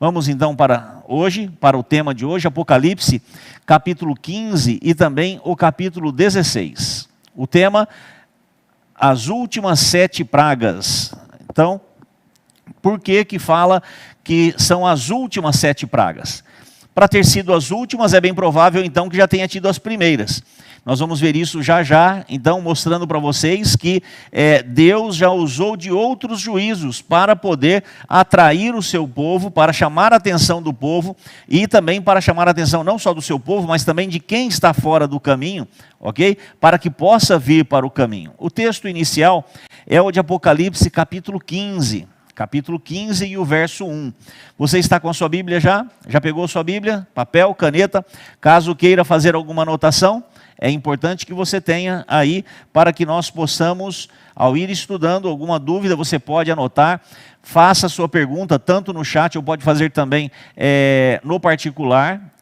Vamos então para hoje, para o tema de hoje, Apocalipse, capítulo 15 e também o capítulo 16. O tema, as últimas 7 pragas. Então, por que que fala que são as últimas 7 pragas? Para ter sido as últimas, é bem provável então que já tenha tido as primeiras. Nós vamos ver isso já já, então mostrando para vocês que Deus já usou de outros juízos para poder atrair o seu povo, para chamar a atenção do povo e também para chamar a atenção não só do seu povo, mas também de quem está fora do caminho, ok? Para que possa vir para o caminho. O texto inicial é o de Apocalipse capítulo 15. Capítulo 15 e o verso 1. Você está com a sua Bíblia já? Já pegou a sua Bíblia? Papel, caneta? Caso queira fazer alguma anotação, é importante que você tenha aí para que nós possamos, ao ir estudando, alguma dúvida, você pode anotar. Faça a sua pergunta, tanto no chat, ou pode fazer também no particular.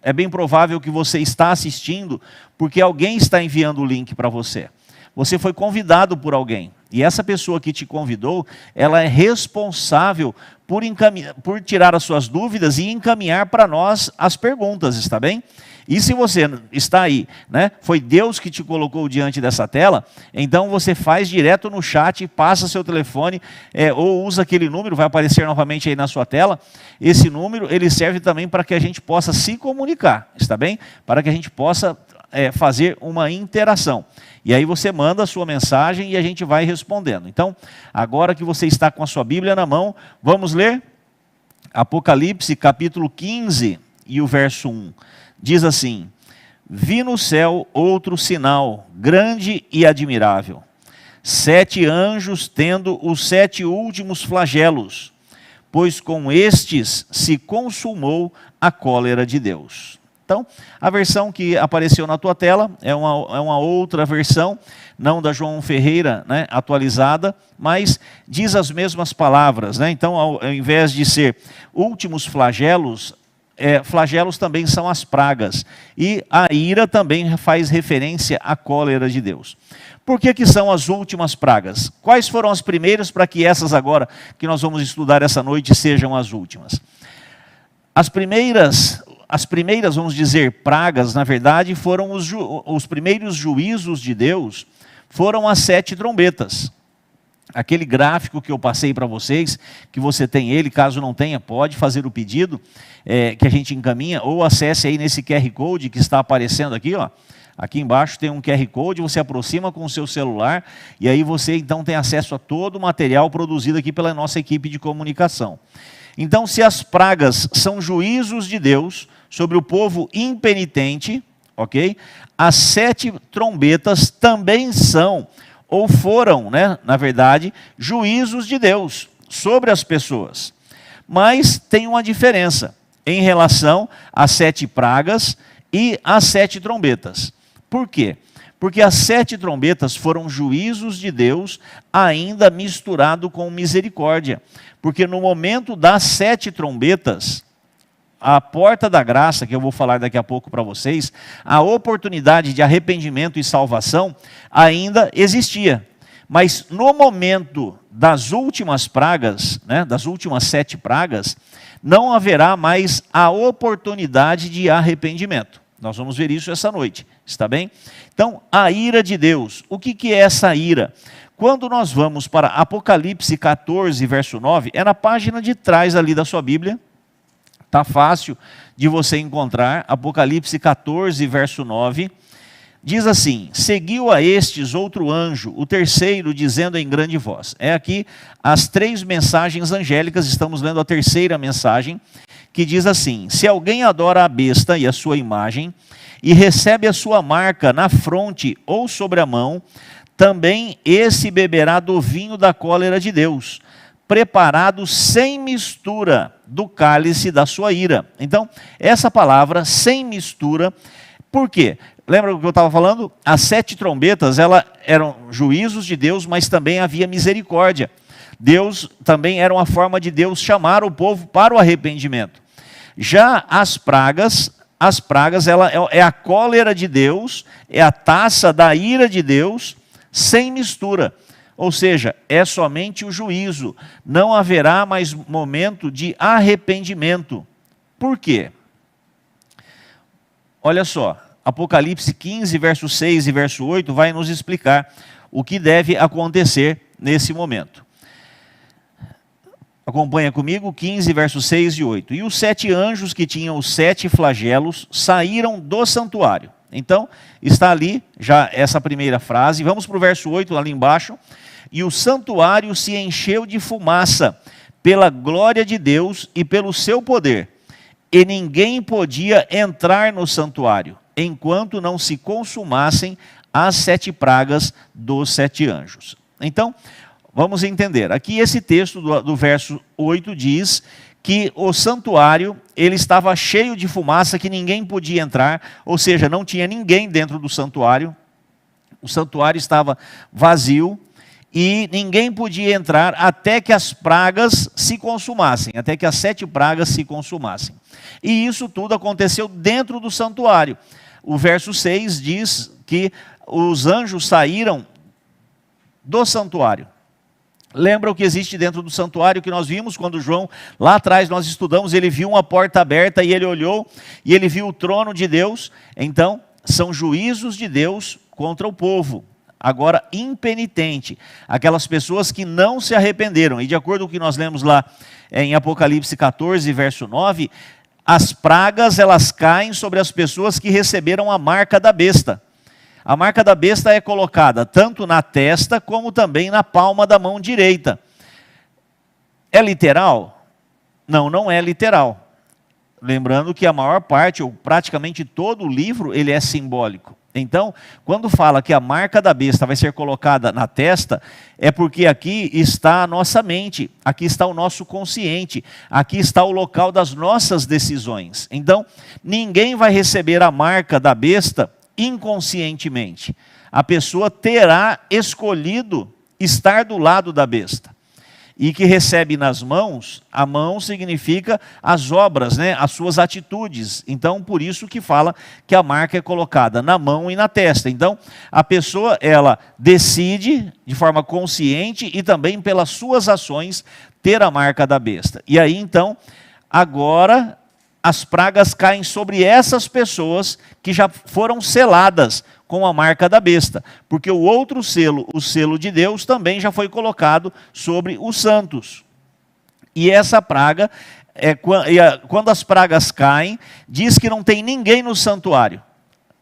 É bem provável que você está assistindo, porque alguém está enviando o link para você. Você foi convidado por alguém. E essa pessoa que te convidou, ela é responsável por tirar as suas dúvidas e encaminhar para nós as perguntas, está bem? E se você está aí, né, foi Deus que te colocou diante dessa tela, então você faz direto no chat, passa seu telefone, ou usa aquele número, vai aparecer novamente aí na sua tela. Esse número, ele serve também para que a gente possa se comunicar, está bem? Para que a gente possa fazer uma interação. E aí você manda a sua mensagem e a gente vai respondendo. Então, agora que você está com a sua Bíblia na mão, vamos ler Apocalipse capítulo 15 e o verso 1. Diz assim: vi no céu outro sinal, grande e admirável. 7 anjos tendo os 7 últimos flagelos, pois com estes se consumou a cólera de Deus. Então, a versão que apareceu na tua tela é uma outra versão, não da João Ferreira, né, atualizada, mas diz as mesmas palavras, né? Então, ao invés de ser últimos flagelos, flagelos também são as pragas. E a ira também faz referência à cólera de Deus. Por que que são as últimas pragas? Quais foram as primeiras para que essas agora, que nós vamos estudar essa noite, sejam as últimas? As primeiras, vamos dizer, pragas, na verdade, foram os primeiros juízos de Deus, foram as 7 trombetas. Aquele gráfico que eu passei para vocês, que você tem ele, caso não tenha, pode fazer o pedido, que a gente encaminha, ou acesse aí nesse QR Code que está aparecendo aqui, ó. Aqui embaixo tem um QR Code, você aproxima com o seu celular, e aí você então tem acesso a todo o material produzido aqui pela nossa equipe de comunicação. Então, se as pragas são juízos de Deus sobre o povo impenitente, ok? As 7 trombetas também são, ou foram, né, na verdade, juízos de Deus sobre as pessoas. Mas tem uma diferença em relação às 7 pragas e às 7 trombetas. Por quê? Porque as 7 trombetas foram juízos de Deus, ainda misturado com misericórdia. Porque no momento das 7 trombetas, a porta da graça, que eu vou falar daqui a pouco para vocês, a oportunidade de arrependimento e salvação ainda existia. Mas no momento das últimas pragas, né, das últimas 7 pragas, não haverá mais a oportunidade de arrependimento. Nós vamos ver isso essa noite, está bem? Então, a ira de Deus. O que é essa ira? Quando nós vamos para Apocalipse 14, verso 9, é na página de trás ali da sua Bíblia. Está fácil de você encontrar. Apocalipse 14, verso 9. Diz assim: seguiu a estes outro anjo, o terceiro, dizendo em grande voz. É aqui as 3 mensagens angélicas, estamos lendo a terceira mensagem, que diz assim: se alguém adora a besta e a sua imagem, e recebe a sua marca na fronte ou sobre a mão, também esse beberá do vinho da cólera de Deus, preparado sem mistura do cálice da sua ira. Então, essa palavra, sem mistura, por quê? Lembra do que eu estava falando? As 7 trombetas, eram juízos de Deus, mas também havia misericórdia. Deus também era uma forma de Deus chamar o povo para o arrependimento. Já as pragas, ela é a cólera de Deus, é a taça da ira de Deus, sem mistura. Ou seja, é somente o juízo. Não haverá mais momento de arrependimento. Por quê? Olha só, Apocalipse 15, verso 6 e verso 8 vai nos explicar o que deve acontecer nesse momento. Acompanha comigo, 15, versos 6 e 8. E os 7 anjos que tinham os 7 flagelos saíram do santuário. Então, está ali já essa primeira frase. Vamos para o verso 8, ali embaixo. E o santuário se encheu de fumaça pela glória de Deus e pelo seu poder. E ninguém podia entrar no santuário, enquanto não se consumassem as 7 pragas dos 7 anjos. Então, vamos entender. Aqui esse texto do verso 8 diz que o santuário ele estava cheio de fumaça, que ninguém podia entrar, ou seja, não tinha ninguém dentro do santuário. O santuário estava vazio e ninguém podia entrar até que as pragas se consumassem, até que as 7 pragas se consumassem. E isso tudo aconteceu dentro do santuário. O verso 6 diz que os anjos saíram do santuário. Lembra o que existe dentro do santuário que nós vimos quando João, lá atrás nós estudamos, ele viu uma porta aberta e ele olhou e ele viu o trono de Deus. Então, são juízos de Deus contra o povo, agora impenitente, aquelas pessoas que não se arrependeram. E de acordo com o que nós lemos lá em Apocalipse 14, verso 9, as pragas elas caem sobre as pessoas que receberam a marca da besta. A marca da besta é colocada tanto na testa como também na palma da mão direita. É literal? Não, não é literal. Lembrando que a maior parte, ou praticamente todo o livro, ele é simbólico. Então, quando fala que a marca da besta vai ser colocada na testa, é porque aqui está a nossa mente, aqui está o nosso consciente, aqui está o local das nossas decisões. Então, ninguém vai receber a marca da besta inconscientemente. A pessoa terá escolhido estar do lado da besta. E que recebe nas mãos, a mão significa as obras, né? As suas atitudes. Então, por isso que fala que a marca é colocada na mão e na testa. Então, a pessoa, ela decide de forma consciente e também pelas suas ações ter a marca da besta. E aí, então, agora as pragas caem sobre essas pessoas que já foram seladas com a marca da besta, porque o outro selo, o selo de Deus, também já foi colocado sobre os santos. E essa praga, quando as pragas caem, diz que não tem ninguém no santuário.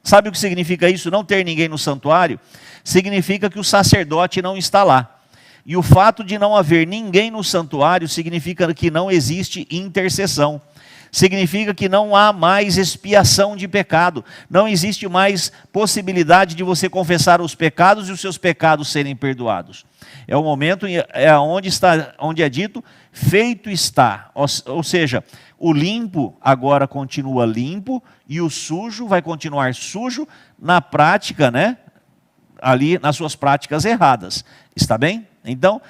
Sabe o que significa isso? Não ter ninguém no santuário? Significa que o sacerdote não está lá. E o fato de não haver ninguém no santuário significa que não existe intercessão. Significa que não há mais expiação de pecado. Não existe mais possibilidade de você confessar os pecados e os seus pecados serem perdoados. É o momento onde é dito, feito está. Ou seja, o limpo agora continua limpo e o sujo vai continuar sujo na prática, né? Ali nas suas práticas erradas. Está bem? Então,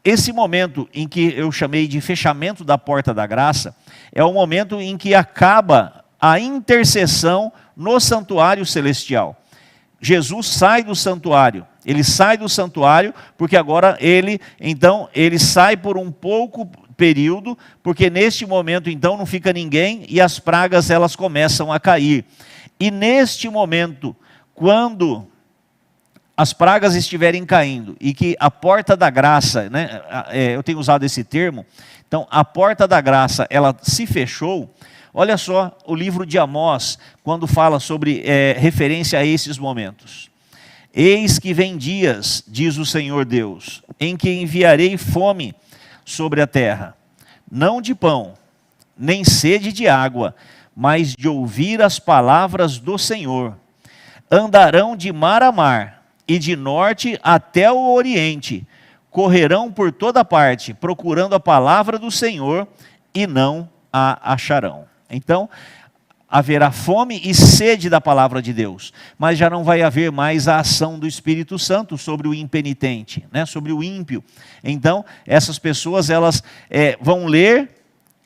esse momento em que eu chamei de fechamento da porta da graça, é o momento em que acaba a intercessão no santuário celestial. Jesus sai do santuário, ele sai do santuário, porque agora ele sai por um pouco período, porque neste momento então não fica ninguém e as pragas elas começam a cair. E neste momento, quando as pragas estiverem caindo e que a porta da graça, né, eu tenho usado esse termo, então a porta da graça ela se fechou. Olha só o livro de Amós, quando fala sobre referência a esses momentos. Eis que vem dias, diz o Senhor Deus, em que enviarei fome sobre a terra, não de pão, nem sede de água, mas de ouvir as palavras do Senhor. Andarão de mar a mar, e de norte até o oriente, correrão por toda parte, procurando a palavra do Senhor, e não a acharão. Então, haverá fome e sede da palavra de Deus, mas já não vai haver mais a ação do Espírito Santo sobre o impenitente, né? Sobre o ímpio. Então, essas pessoas elas vão ler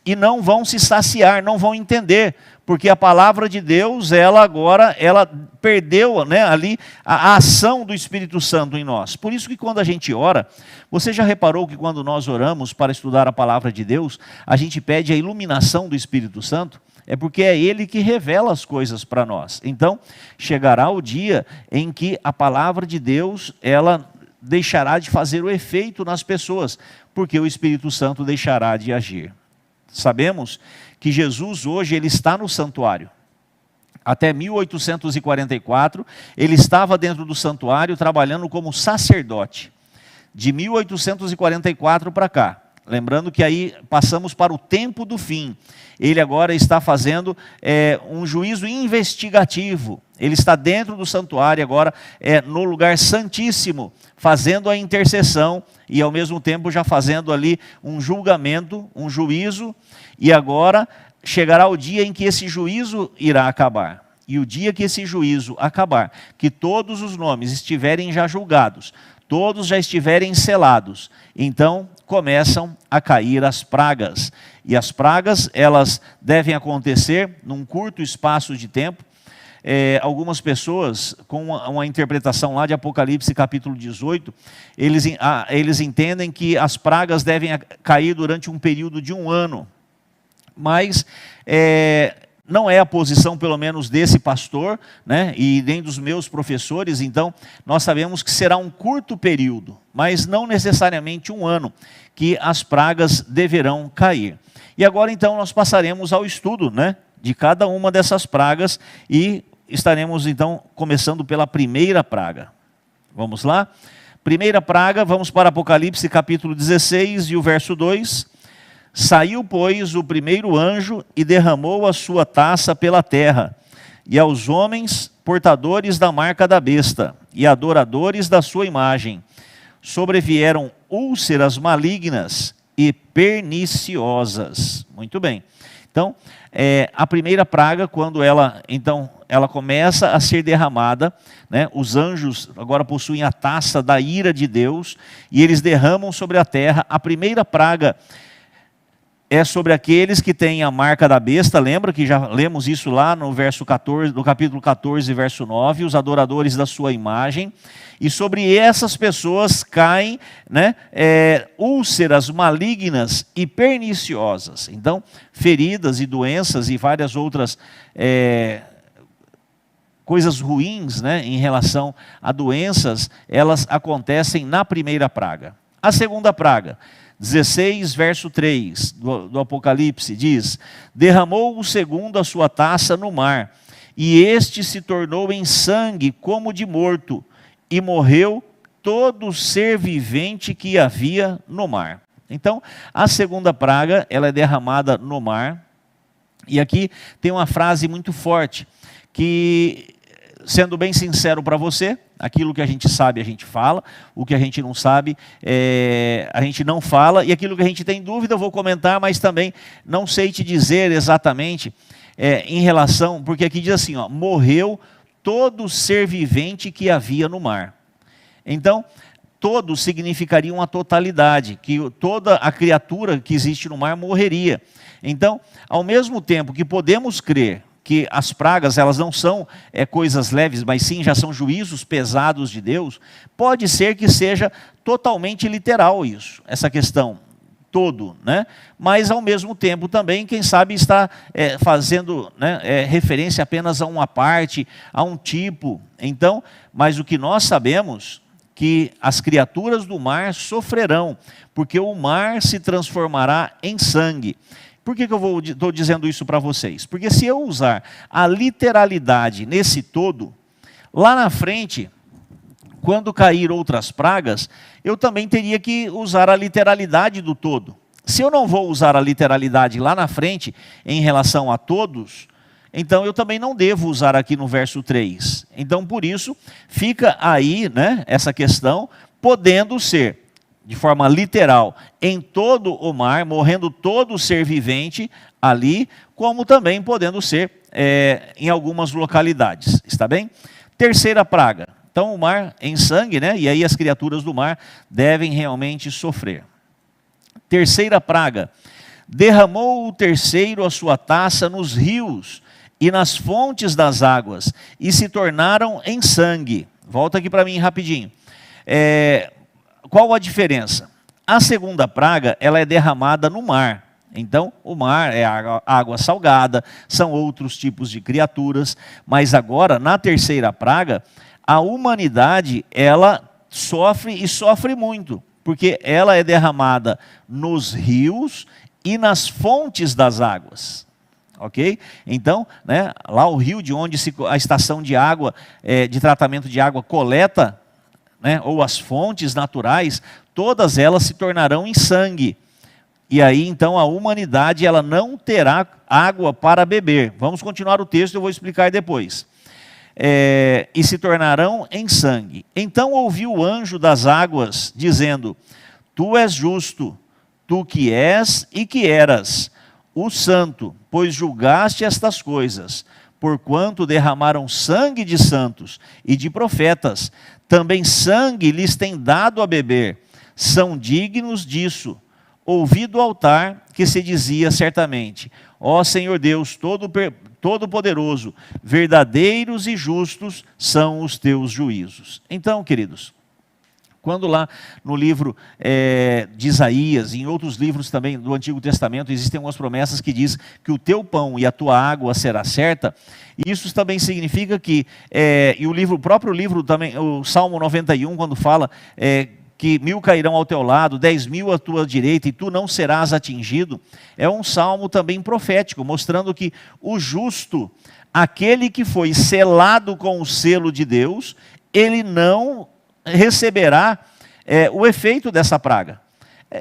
e não vão se saciar, não vão entender, Porque a palavra de Deus, ela agora, ela perdeu, né, ali a ação do Espírito Santo em nós. Por isso que quando a gente ora, você já reparou que quando nós oramos para estudar a palavra de Deus, a gente pede a iluminação do Espírito Santo? É porque é Ele que revela as coisas para nós. Então, chegará o dia em que a palavra de Deus, ela deixará de fazer o efeito nas pessoas, porque o Espírito Santo deixará de agir. Sabemos que Jesus hoje, ele está no santuário. Até 1844, ele estava dentro do santuário trabalhando como sacerdote. De 1844 para cá. Lembrando que aí passamos para o tempo do fim. Ele agora está fazendo um juízo investigativo. Ele está dentro do santuário agora, no lugar santíssimo, fazendo a intercessão e ao mesmo tempo já fazendo ali um julgamento, um juízo. E agora chegará o dia em que esse juízo irá acabar. E o dia que esse juízo acabar, que todos os nomes estiverem já julgados, todos já estiverem selados, então começam a cair as pragas. E as pragas, elas devem acontecer num curto espaço de tempo. Algumas pessoas, com uma interpretação lá de Apocalipse capítulo 18, eles entendem que as pragas devem cair durante um período de 1 ano. Mas não é a posição, pelo menos, desse pastor, né, e nem dos meus professores. Então, nós sabemos que será um curto período, mas não necessariamente 1 ano, que as pragas deverão cair. E agora, então, nós passaremos ao estudo, né, de cada uma dessas pragas e estaremos, então, começando pela primeira praga. Vamos lá? Primeira praga, vamos para Apocalipse capítulo 16 e o verso 2. Saiu, pois, o primeiro anjo e derramou a sua taça pela terra, e aos homens portadores da marca da besta e adoradores da sua imagem sobrevieram úlceras malignas e perniciosas. Muito bem. Então, a primeira praga, quando ela começa a ser derramada, né, os anjos agora possuem a taça da ira de Deus, e eles derramam sobre a terra. A primeira praga é sobre aqueles que têm a marca da besta. Lembra que já lemos isso lá no verso 14, no capítulo 14, verso 9, os adoradores da sua imagem. E sobre essas pessoas caem, né, úlceras malignas e perniciosas. Então, feridas e doenças e várias outras coisas ruins, né, em relação a doenças, elas acontecem na primeira praga. A segunda praga, 16, verso 3 do Apocalipse, diz: derramou o segundo a sua taça no mar, e este se tornou em sangue como de morto, e morreu todo ser vivente que havia no mar. Então, a segunda praga, ela é derramada no mar, e aqui tem uma frase muito forte, que, sendo bem sincero para você, aquilo que a gente sabe, a gente fala. O que a gente não sabe, a gente não fala. E aquilo que a gente tem dúvida, eu vou comentar, mas também não sei te dizer exatamente em relação... Porque aqui diz assim, ó, morreu todo ser vivente que havia no mar. Então, todo significaria uma totalidade, que toda a criatura que existe no mar morreria. Então, ao mesmo tempo que podemos crer que as pragas, elas não são coisas leves, mas sim já são juízos pesados de Deus, pode ser que seja totalmente literal isso, essa questão, todo, né? Mas ao mesmo tempo também, quem sabe está fazendo, né, referência apenas a uma parte, a um tipo. Então, mas o que nós sabemos, que as criaturas do mar sofrerão, porque o mar se transformará em sangue. Por que eu estou dizendo isso para vocês? Porque se eu usar a literalidade nesse todo, lá na frente, quando cair outras pragas, eu também teria que usar a literalidade do todo. Se eu não vou usar a literalidade lá na frente, em relação a todos, então eu também não devo usar aqui no verso 3. Então, por isso, fica aí, né, essa questão, podendo ser de forma literal, em todo o mar, morrendo todo ser vivente ali, como também podendo ser em algumas localidades, está bem? Terceira praga, então o mar em sangue, né? E aí as criaturas do mar devem realmente sofrer. Terceira praga, derramou o terceiro a sua taça nos rios, e nas fontes das águas, e se tornaram em sangue. Volta aqui para mim rapidinho. Qual a diferença? A segunda praga, ela é derramada no mar. Então, o mar é água salgada, são outros tipos de criaturas, mas agora, na terceira praga, a humanidade, ela sofre e sofre muito, porque ela é derramada nos rios e nas fontes das águas. Ok? Então, né, lá o rio de onde a estação de água, de tratamento de água coleta, né, ou as fontes naturais, todas elas se tornarão em sangue. E aí, então, a humanidade ela não terá água para beber. Vamos continuar o texto, eu vou explicar depois. E se tornarão em sangue. Então ouviu o anjo das águas, dizendo: Tu és justo, tu que és e que eras, o santo, pois julgaste estas coisas, porquanto derramaram sangue de santos e de profetas, também sangue lhes tem dado a beber, são dignos disso. Ouvi do altar que se dizia certamente: Ó Senhor Deus Todo-Poderoso, verdadeiros e justos são os teus juízos. Então, queridos, quando lá no livro de Isaías, e em outros livros também do Antigo Testamento, existem algumas promessas que diz que o teu pão e a tua água será certa, isso também significa que, e o próprio livro também, o Salmo 91, quando fala que 1000 cairão ao teu lado, 10.000 à tua direita, e tu não serás atingido, é um salmo também profético, mostrando que o justo, aquele que foi selado com o selo de Deus, ele não receberá o efeito dessa praga.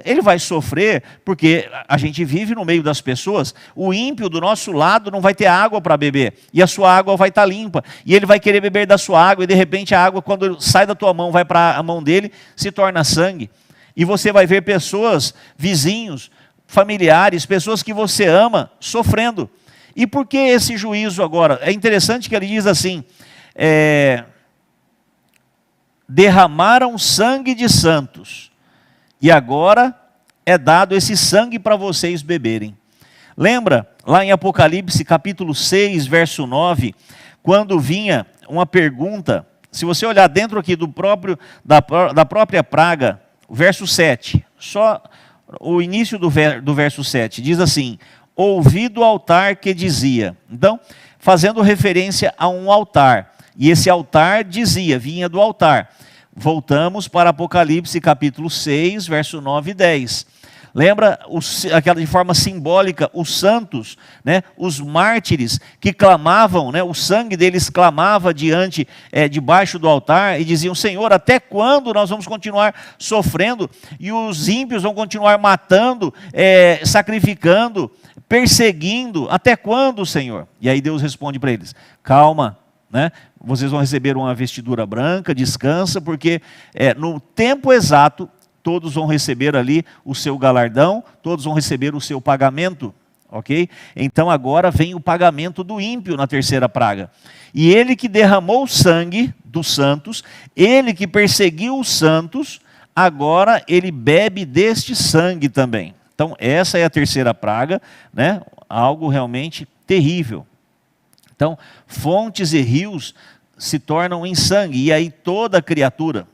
Ele vai sofrer, porque a gente vive no meio das pessoas, o ímpio do nosso lado não vai ter água para beber, e a sua água vai estar limpa, e ele vai querer beber da sua água, e de repente a água, quando sai da tua mão, vai para a mão dele, se torna sangue. E você vai ver pessoas, vizinhos, familiares, pessoas que você ama, sofrendo. E por que esse juízo agora? É interessante que ele diz assim, derramaram sangue de santos, e agora é dado esse sangue para vocês beberem. Lembra, lá em Apocalipse capítulo 6, verso 9, quando vinha uma pergunta, se você olhar dentro aqui da própria praga, o verso 7, só o início do verso 7, diz assim: ouvi do altar que dizia. Então, fazendo referência a um altar, e esse altar dizia, vinha do altar. Voltamos para Apocalipse capítulo 6, verso 9 e 10. Lembra, aquela de forma simbólica, os santos, né, os mártires que clamavam, né, o sangue deles clamava debaixo do altar e diziam: Senhor, até quando nós vamos continuar sofrendo? E os ímpios vão continuar matando, sacrificando, perseguindo, até quando, Senhor? E aí Deus responde para eles: calma, né? Vocês vão receber uma vestidura branca, descansa, porque no tempo exato, todos vão receber ali o seu galardão, todos vão receber o seu pagamento, ok? Então agora vem o pagamento do ímpio na terceira praga. E ele que derramou o sangue dos santos, ele que perseguiu os santos, agora ele bebe deste sangue também. Então essa é a terceira praga, né? Algo realmente terrível. Então, fontes e rios se tornam em sangue, e aí toda criatura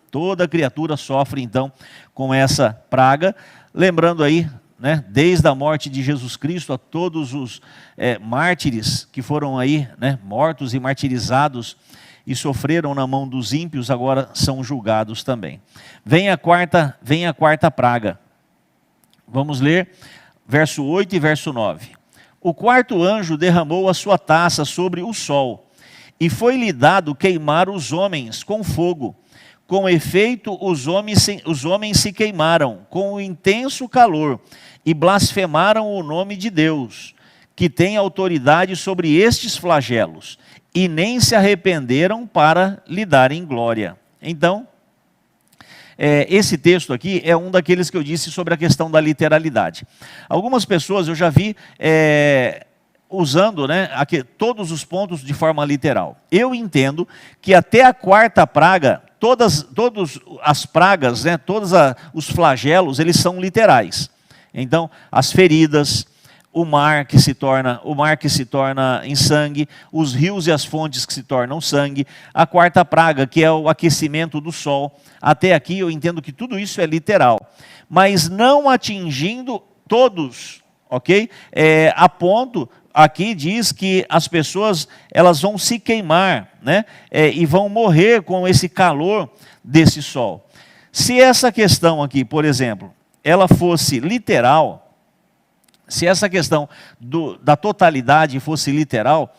sofre então com essa praga. Lembrando aí, né, desde a morte de Jesus Cristo a todos os mártires que foram aí, né, mortos e martirizados e sofreram na mão dos ímpios, agora são julgados também. Vem a quarta praga. Vamos ler verso 8 e verso 9. O quarto anjo derramou a sua taça sobre o sol, e foi-lhe dado queimar os homens com fogo. Com efeito, os homens se queimaram com o intenso calor, e blasfemaram o nome de Deus, que tem autoridade sobre estes flagelos, e nem se arrependeram para lhe darem glória. Então, esse texto aqui é um daqueles que eu disse sobre a questão da literalidade. Algumas pessoas eu já vi usando, né, todos os pontos de forma literal. Eu entendo que até a quarta praga, todas as pragas, né, todos os flagelos, eles são literais. Então, as feridas, o mar que se torna em sangue, os rios e as fontes que se tornam sangue, a quarta praga, que é o aquecimento do sol. Até aqui eu entendo que tudo isso é literal, mas não atingindo todos, ok? A ponto, aqui diz que as pessoas elas vão se queimar, né? E vão morrer com esse calor desse sol. Se essa questão aqui, por exemplo, ela fosse literal, se essa questão da totalidade fosse literal,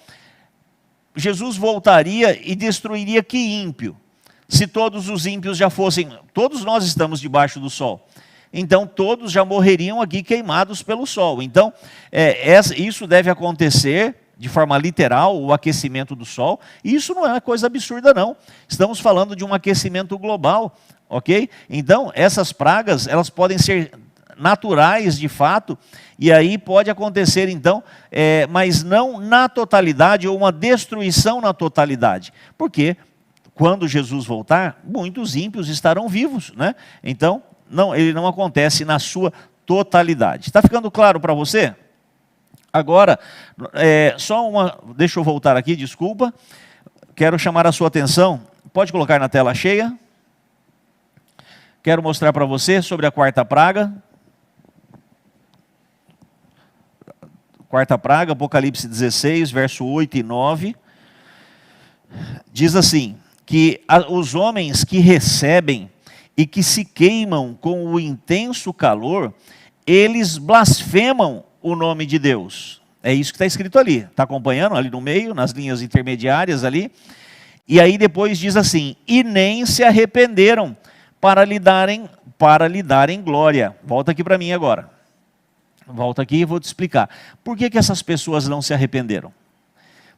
Jesus voltaria e destruiria que ímpio? Se todos os ímpios já fossem, todos nós estamos debaixo do sol, então todos já morreriam aqui queimados pelo sol. Então, isso deve acontecer de forma literal, o aquecimento do sol. E isso não é uma coisa absurda, não. Estamos falando de um aquecimento global, ok? Então, essas pragas, elas podem ser naturais de fato, e aí pode acontecer então, mas não na totalidade, ou uma destruição na totalidade, porque quando Jesus voltar, muitos ímpios estarão vivos, né? Então, ele não acontece na sua totalidade. Está ficando claro para você? Agora, deixa eu voltar aqui, desculpa, quero chamar a sua atenção, pode colocar na tela cheia, quero mostrar para você sobre a quarta praga. Quarta praga, Apocalipse 16, verso 8 e 9, diz assim, que os homens que recebem e que se queimam com o intenso calor, eles blasfemam o nome de Deus. É isso que está escrito ali, está acompanhando ali no meio, nas linhas intermediárias ali, e aí depois diz assim, e nem se arrependeram para lhe darem glória. Volta aqui para mim agora. Volta aqui e vou te explicar. Por que essas pessoas não se arrependeram?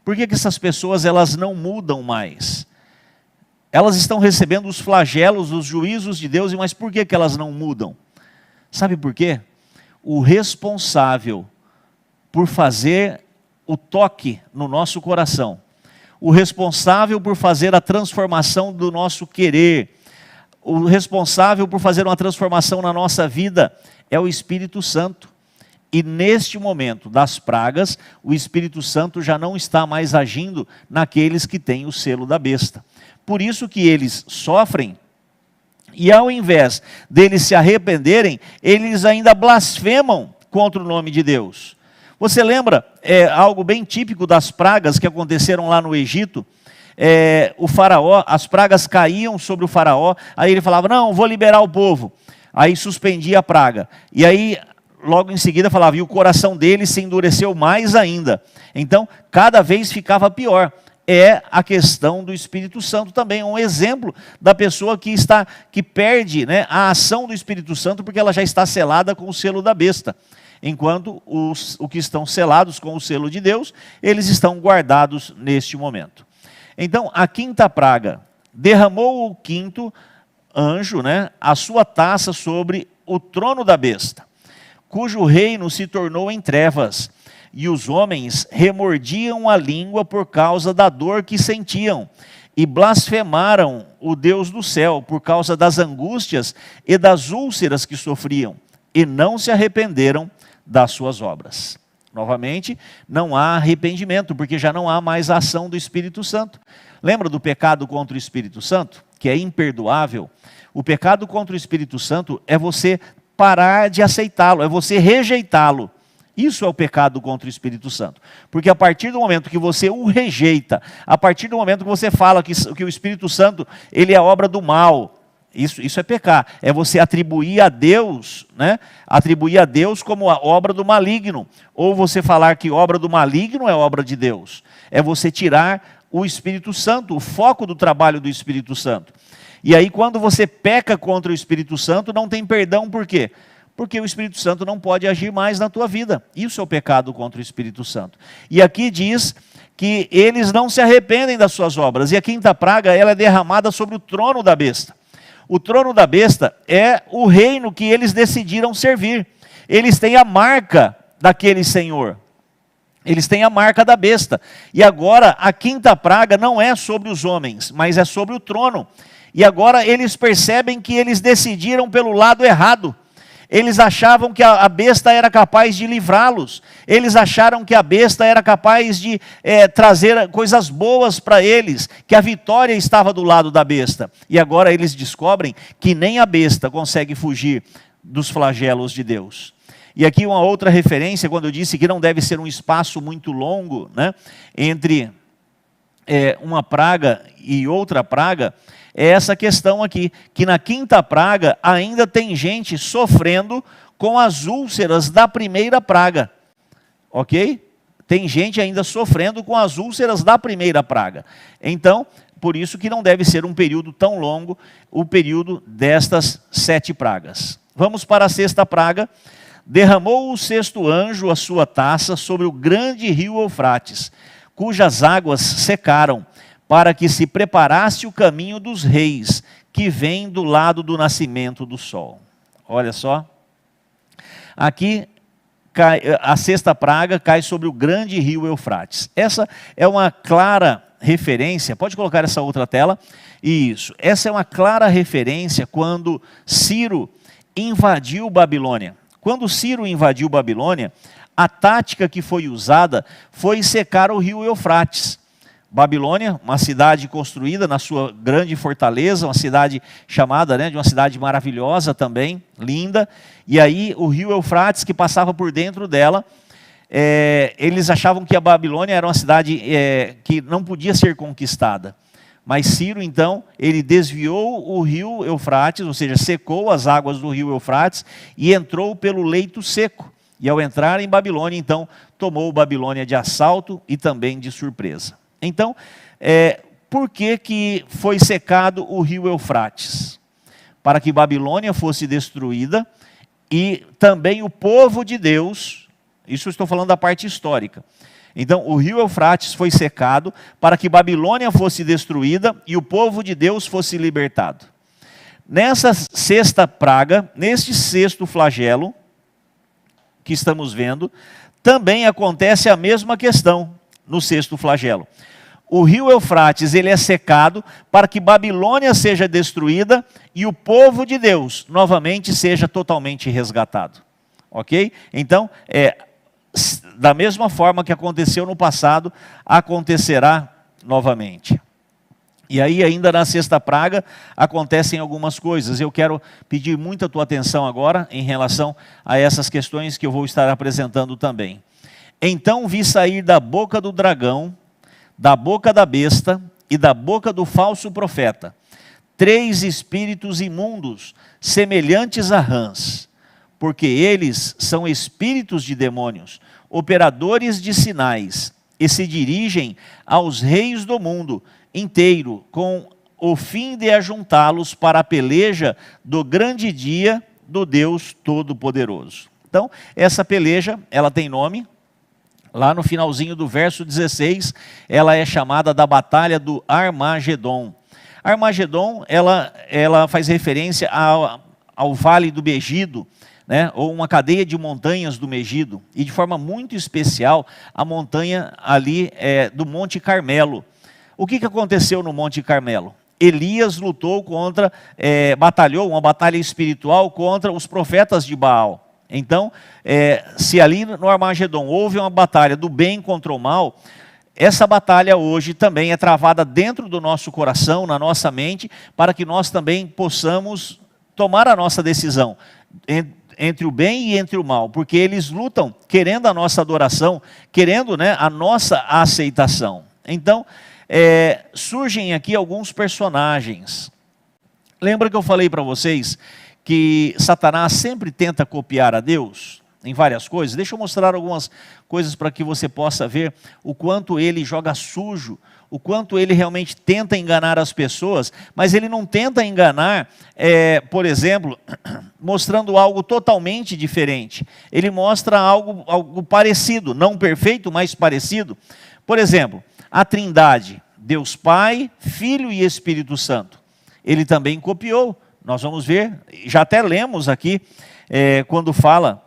Por que essas pessoas elas não mudam mais? Elas estão recebendo os flagelos, os juízos de Deus, mas por que elas não mudam? Sabe por quê? O responsável por fazer o toque no nosso coração, o responsável por fazer a transformação do nosso querer, o responsável por fazer uma transformação na nossa vida é o Espírito Santo. E neste momento das pragas, o Espírito Santo já não está mais agindo naqueles que têm o selo da besta. Por isso que eles sofrem, e ao invés deles se arrependerem, eles ainda blasfemam contra o nome de Deus. Você lembra algo bem típico das pragas que aconteceram lá no Egito? O faraó, as pragas caíam sobre o faraó, aí ele falava, não, vou liberar o povo. Aí suspendia a praga. E aí, logo em seguida falava, e o coração dele se endureceu mais ainda. Então, cada vez ficava pior. É a questão do Espírito Santo também, um exemplo da pessoa que perde, né, a ação do Espírito Santo, porque ela já está selada com o selo da besta. Enquanto os que estão selados com o selo de Deus, eles estão guardados neste momento. Então, a quinta praga, derramou o quinto anjo, né, a sua taça sobre o trono da besta, cujo reino se tornou em trevas, e os homens remordiam a língua por causa da dor que sentiam, e blasfemaram o Deus do céu por causa das angústias e das úlceras que sofriam, e não se arrependeram das suas obras. Novamente, não há arrependimento, porque já não há mais a ação do Espírito Santo. Lembra do pecado contra o Espírito Santo, que é imperdoável? O pecado contra o Espírito Santo é você parar de aceitá-lo, é você rejeitá-lo. Isso é o pecado contra o Espírito Santo. Porque a partir do momento que você o rejeita, a partir do momento que você fala que o Espírito Santo ele é obra do mal, isso é pecar. É você atribuir a Deus, né? Atribuir a Deus como a obra do maligno. Ou você falar que obra do maligno é obra de Deus. É você tirar o Espírito Santo, o foco do trabalho do Espírito Santo. E aí quando você peca contra o Espírito Santo, não tem perdão, por quê? Porque o Espírito Santo não pode agir mais na tua vida. Isso é o pecado contra o Espírito Santo. E aqui diz que eles não se arrependem das suas obras. E a quinta praga, ela é derramada sobre o trono da besta. O trono da besta é o reino que eles decidiram servir. Eles têm a marca daquele senhor. Eles têm a marca da besta. E agora a quinta praga não é sobre os homens, mas é sobre o trono. E agora eles percebem que eles decidiram pelo lado errado. Eles achavam que a besta era capaz de livrá-los. Eles acharam que a besta era capaz de trazer coisas boas para eles, que a vitória estava do lado da besta. E agora eles descobrem que nem a besta consegue fugir dos flagelos de Deus. E aqui uma outra referência, quando eu disse que não deve ser um espaço muito longo, né, entre uma praga e outra praga, é essa questão aqui, que na quinta praga ainda tem gente sofrendo com as úlceras da primeira praga, ok? Tem gente ainda sofrendo com as úlceras da primeira praga. Então, por isso que não deve ser um período tão longo, o período destas 7 pragas. Vamos para a sexta praga. Derramou o sexto anjo a sua taça sobre o grande rio Eufrates, cujas águas secaram, para que se preparasse o caminho dos reis, que vem do lado do nascimento do sol. Olha só. Aqui, a sexta praga cai sobre o grande rio Eufrates. Essa é uma clara referência, pode colocar essa outra tela? Isso. Essa é uma clara referência quando Ciro invadiu Babilônia. Quando Ciro invadiu Babilônia, a tática que foi usada foi secar o rio Eufrates. Babilônia, uma cidade construída na sua grande fortaleza, uma cidade chamada, né, de uma cidade maravilhosa também, linda. E aí o rio Eufrates, que passava por dentro dela, eles achavam que a Babilônia era uma cidade que não podia ser conquistada. Mas Ciro, então, ele desviou o rio Eufrates, ou seja, secou as águas do rio Eufrates e entrou pelo leito seco. E ao entrar em Babilônia, então, tomou Babilônia de assalto e também de surpresa. Então, por que foi secado o rio Eufrates? Para que Babilônia fosse destruída e também o povo de Deus, isso eu estou falando da parte histórica. Então, o rio Eufrates foi secado para que Babilônia fosse destruída e o povo de Deus fosse libertado. Nessa sexta praga, neste sexto flagelo que estamos vendo, também acontece a mesma questão no sexto flagelo. O rio Eufrates, ele é secado para que Babilônia seja destruída e o povo de Deus novamente seja totalmente resgatado. Ok? Então, da mesma forma que aconteceu no passado, acontecerá novamente. E aí, ainda na sexta praga, acontecem algumas coisas. Eu quero pedir muita tua atenção agora em relação a essas questões que eu vou estar apresentando também. Então vi sair da boca do dragão, da boca da besta e da boca do falso profeta 3 espíritos imundos, semelhantes a rãs, porque eles são espíritos de demônios, operadores de sinais, e se dirigem aos reis do mundo inteiro, com o fim de ajuntá-los para a peleja do grande dia do Deus Todo-Poderoso. Então, essa peleja, ela tem nome. Lá no finalzinho do verso 16, ela é chamada da Batalha do Armagedon. Armagedon, ela faz referência ao Vale do Megido, né, ou uma cadeia de montanhas do Megido, e de forma muito especial, a montanha ali do Monte Carmelo. O que aconteceu no Monte Carmelo? Elias lutou batalhou uma batalha espiritual contra os profetas de Baal. Então, se ali no Armagedon houve uma batalha do bem contra o mal, essa batalha hoje também é travada dentro do nosso coração, na nossa mente, para que nós também possamos tomar a nossa decisão entre o bem e entre o mal, porque eles lutam querendo a nossa adoração, querendo, né, a nossa aceitação. Então, surgem aqui alguns personagens. Lembra que eu falei para vocês que Satanás sempre tenta copiar a Deus em várias coisas? Deixa eu mostrar algumas coisas para que você possa ver o quanto ele joga sujo, o quanto ele realmente tenta enganar as pessoas, mas ele não tenta enganar, por exemplo, mostrando algo totalmente diferente. Ele mostra algo parecido, não perfeito, mas parecido. Por exemplo, a Trindade, Deus Pai, Filho e Espírito Santo. Ele também copiou. Nós vamos ver, já até lemos aqui, quando fala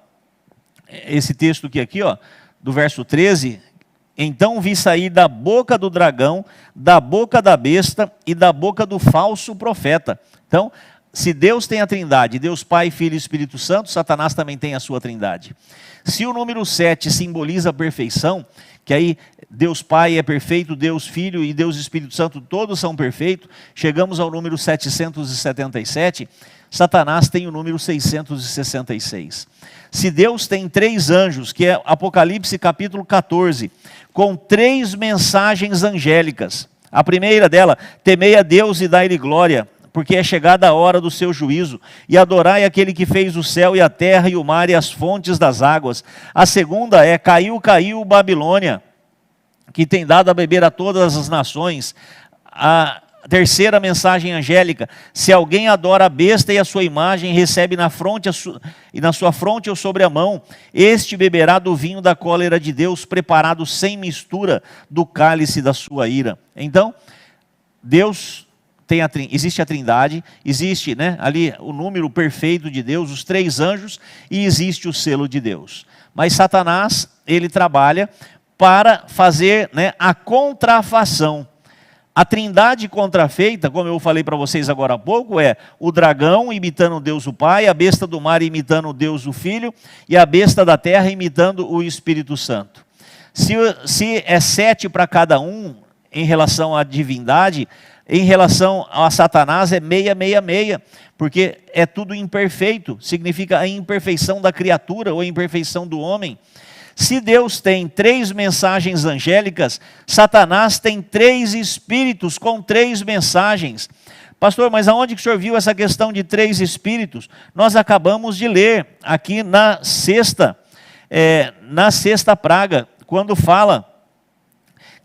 esse texto aqui, ó, do verso 13, então vi sair da boca do dragão, da boca da besta e da boca do falso profeta. Então, se Deus tem a trindade, Deus Pai, Filho e Espírito Santo, Satanás também tem a sua trindade. Se o número 7 simboliza a perfeição, que aí Deus Pai é perfeito, Deus Filho e Deus Espírito Santo todos são perfeitos, chegamos ao número 777, Satanás tem o número 666. Se Deus tem 3 anjos, que é Apocalipse capítulo 14, com 3 mensagens angélicas. A primeira dela, temei a Deus e dai-lhe glória, porque é chegada a hora do seu juízo, e adorai aquele que fez o céu e a terra e o mar e as fontes das águas. A segunda é, caiu, caiu Babilônia, que tem dado a beber a todas as nações. A terceira mensagem angélica, se alguém adora a besta e a sua imagem, recebe na fronte e na sua fronte ou sobre a mão, este beberá do vinho da cólera de Deus, preparado sem mistura do cálice da sua ira. Então, Deus existe a trindade, existe, né, ali o número perfeito de Deus, os 3 anjos, e existe o selo de Deus. Mas Satanás, ele trabalha para fazer, né, a contrafação. A trindade contrafeita, como eu falei para vocês agora há pouco, é o dragão imitando Deus o Pai, a besta do mar imitando Deus o Filho, e a besta da terra imitando o Espírito Santo. Se é 7 para cada um, em relação à divindade, em relação a Satanás é 666, porque é tudo imperfeito, significa a imperfeição da criatura ou a imperfeição do homem. Se Deus tem 3 mensagens angélicas, Satanás tem 3 espíritos com 3 mensagens. Pastor, mas aonde que o senhor viu essa questão de 3 espíritos? Nós acabamos de ler aqui na sexta praga, quando fala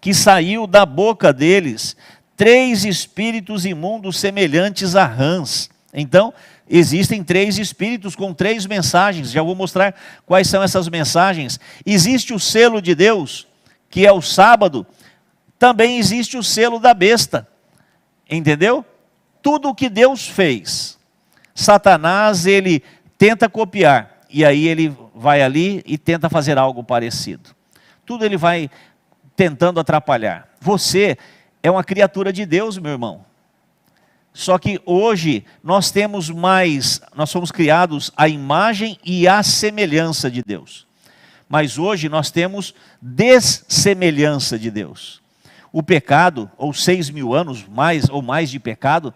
que saiu da boca deles 3 espíritos imundos semelhantes a rãs. Então, existem 3 espíritos com 3 mensagens. Já vou mostrar quais são essas mensagens. Existe o selo de Deus, que é o sábado. Também existe o selo da besta. Entendeu? Tudo o que Deus fez, Satanás, ele tenta copiar. E aí ele vai ali e tenta fazer algo parecido. Tudo ele vai tentando atrapalhar. Você é uma criatura de Deus, meu irmão. Só que hoje nós somos criados à imagem e à semelhança de Deus. Mas hoje nós temos dessemelhança de Deus. O pecado, ou 6.000 anos mais de pecado,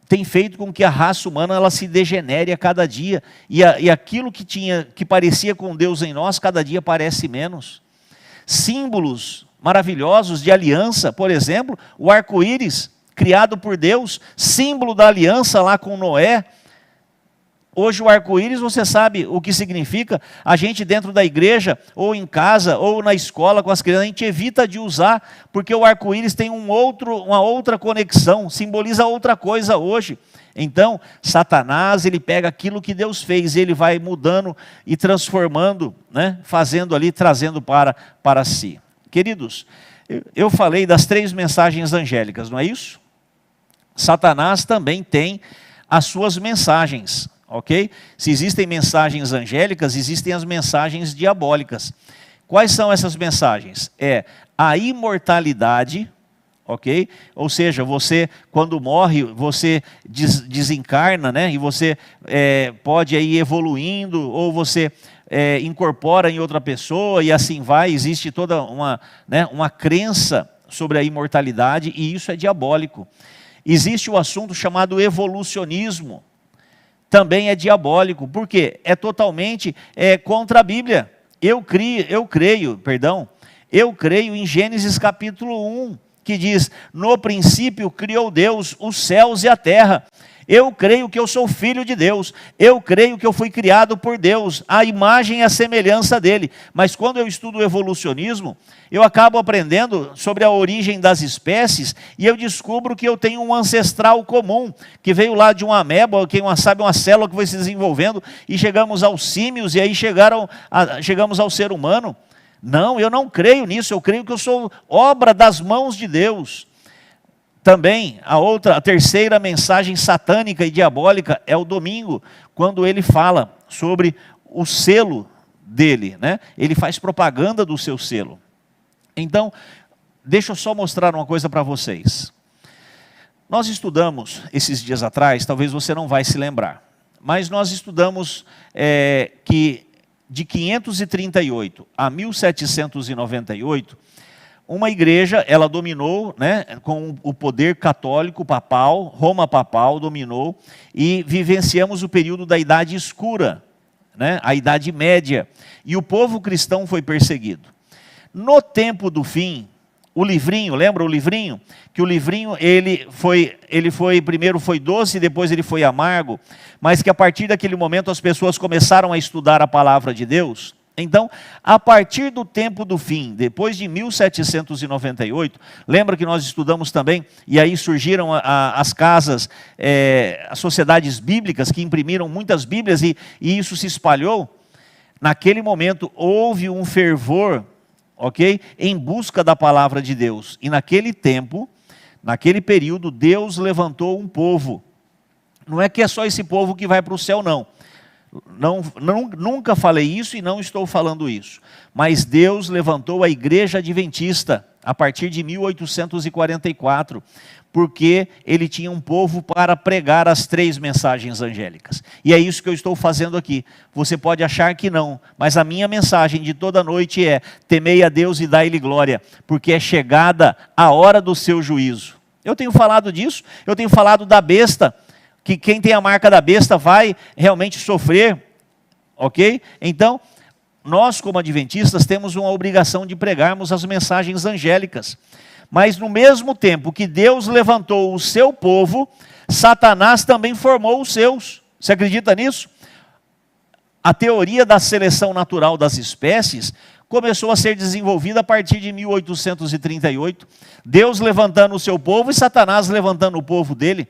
tem feito com que a raça humana ela se degenere a cada dia. E aquilo que parecia com Deus em nós, cada dia parece menos. Símbolos maravilhosos de aliança, por exemplo, o arco-íris, criado por Deus, símbolo da aliança lá com Noé. Hoje o arco-íris, você sabe o que significa? A gente dentro da igreja, ou em casa, ou na escola com as crianças, a gente evita de usar, porque o arco-íris tem uma outra conexão, simboliza outra coisa hoje. Então, Satanás, ele pega aquilo que Deus fez, ele vai mudando e transformando, né? Fazendo ali, trazendo para si. Queridos, eu falei das 3 mensagens angélicas, não é isso? Satanás também tem as suas mensagens, ok? Se existem mensagens angélicas, existem as mensagens diabólicas. Quais são essas mensagens? É a imortalidade, ok? Ou seja, você quando morre, você desencarna, né? E você pode ir evoluindo, ou você incorpora em outra pessoa, e assim vai. Existe toda uma crença sobre a imortalidade, e isso é diabólico. Existe o assunto chamado evolucionismo, também é diabólico, porque é totalmente contra a Bíblia. Eu creio em Gênesis capítulo 1, que diz, no princípio criou Deus os céus e a terra. Eu creio que eu sou filho de Deus, eu creio que eu fui criado por Deus, a imagem e a semelhança dele. Mas quando eu estudo o evolucionismo, eu acabo aprendendo sobre a origem das espécies, e eu descubro que eu tenho um ancestral comum, que veio lá de uma ameba, uma célula que foi se desenvolvendo, e chegamos aos símios, e aí chegamos ao ser humano. Não, eu não creio nisso, eu creio que eu sou obra das mãos de Deus. Também, a terceira mensagem satânica e diabólica é o domingo, quando ele fala sobre o selo dele, né? Ele faz propaganda do seu selo. Então, deixa eu só mostrar uma coisa para vocês. Nós estudamos esses dias atrás, talvez você não vai se lembrar, mas nós estudamos que de 538 a 1798, uma igreja, ela dominou, né, com o poder católico papal, Roma papal dominou, e vivenciamos o período da Idade Escura, né, a Idade Média, e o povo cristão foi perseguido. No tempo do fim, o livrinho, lembra o livrinho? Que o livrinho, primeiro foi doce, depois ele foi amargo, mas que a partir daquele momento as pessoas começaram a estudar a palavra de Deus. Então, a partir do tempo do fim, depois de 1798, lembra que nós estudamos também, e aí surgiram as casas, as sociedades bíblicas que imprimiram muitas Bíblias e isso se espalhou? Naquele momento houve um fervor, ok? Em busca da palavra de Deus. E naquele tempo, naquele período, Deus levantou um povo. Não é que é só esse povo que vai para o céu, não. Nunca falei isso e não estou falando isso. Mas Deus levantou a Igreja Adventista a partir de 1844, porque ele tinha um povo para pregar as 3 mensagens angélicas. E é isso que eu estou fazendo aqui. Você pode achar que não, mas a minha mensagem de toda noite é: temei a Deus e dai-lhe glória, porque é chegada a hora do seu juízo. Eu tenho falado disso, eu tenho falado da besta, que quem tem a marca da besta vai realmente sofrer, ok? Então, nós como adventistas temos uma obrigação de pregarmos as mensagens angélicas. Mas no mesmo tempo que Deus levantou o seu povo, Satanás também formou os seus. Você acredita nisso? A teoria da seleção natural das espécies começou a ser desenvolvida a partir de 1838. Deus levantando o seu povo e Satanás levantando o povo dele.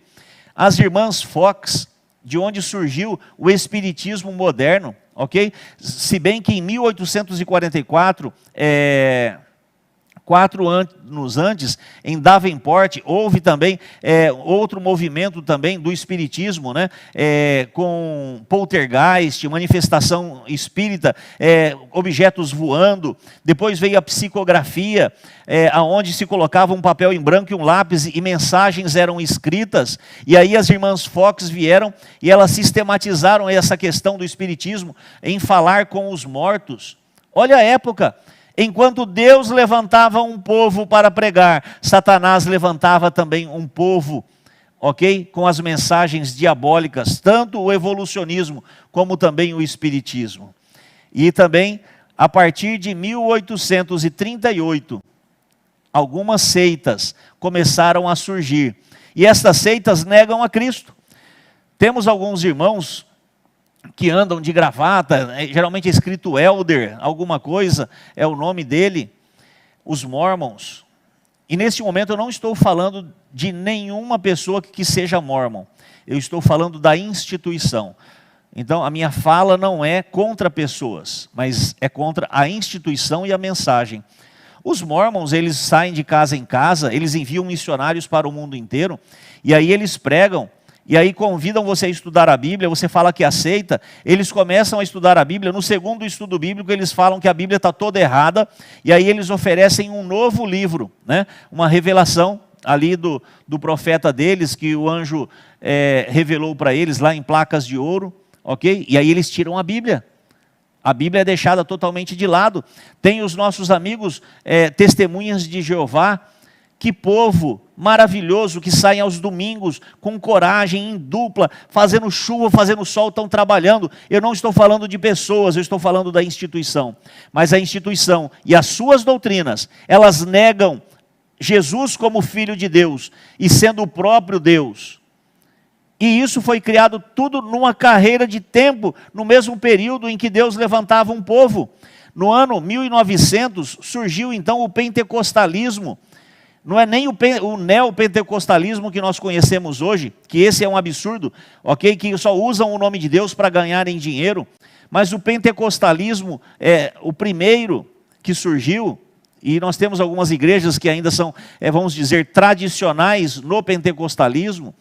As irmãs Fox, de onde surgiu o espiritismo moderno, ok? Se bem que em 1844, 4 anos antes, em Davenport, houve também outro movimento também do espiritismo, né? Com poltergeist, manifestação espírita, objetos voando. Depois veio a psicografia, aonde se colocava um papel em branco e um lápis e mensagens eram escritas. E aí as irmãs Fox vieram e elas sistematizaram essa questão do espiritismo em falar com os mortos. Olha a época. Enquanto Deus levantava um povo para pregar, Satanás levantava também um povo, ok? Com as mensagens diabólicas, tanto o evolucionismo como também o espiritismo. E também, a partir de 1838, algumas seitas começaram a surgir. E estas seitas negam a Cristo. Temos alguns irmãos que andam de gravata, geralmente é escrito Elder, alguma coisa, é o nome dele, os Mormons. E neste momento eu não estou falando de nenhuma pessoa que seja Mormon, eu estou falando da instituição. Então a minha fala não é contra pessoas, mas é contra a instituição e a mensagem. Os Mormons, eles saem de casa em casa, eles enviam missionários para o mundo inteiro, e aí eles pregam, e aí convidam você a estudar a Bíblia, você fala que aceita, eles começam a estudar a Bíblia, no segundo estudo bíblico eles falam que a Bíblia está toda errada, e aí eles oferecem um novo livro, né? Uma revelação ali do profeta deles, que o anjo revelou para eles lá em placas de ouro, ok? E aí eles tiram a Bíblia. A Bíblia é deixada totalmente de lado. Tem os nossos amigos testemunhas de Jeová. Que povo maravilhoso que saem aos domingos com coragem, em dupla, fazendo chuva, fazendo sol, estão trabalhando. Eu não estou falando de pessoas, eu estou falando da instituição. Mas a instituição e as suas doutrinas, elas negam Jesus como Filho de Deus e sendo o próprio Deus. E isso foi criado tudo numa carreira de tempo, no mesmo período em que Deus levantava um povo. No ano 1900 surgiu então o pentecostalismo. Não é nem o neopentecostalismo que nós conhecemos hoje, que esse é um absurdo, ok? Que só usam o nome de Deus para ganharem dinheiro. Mas o pentecostalismo é o primeiro que surgiu, e nós temos algumas igrejas que ainda são, vamos dizer, tradicionais no pentecostalismo.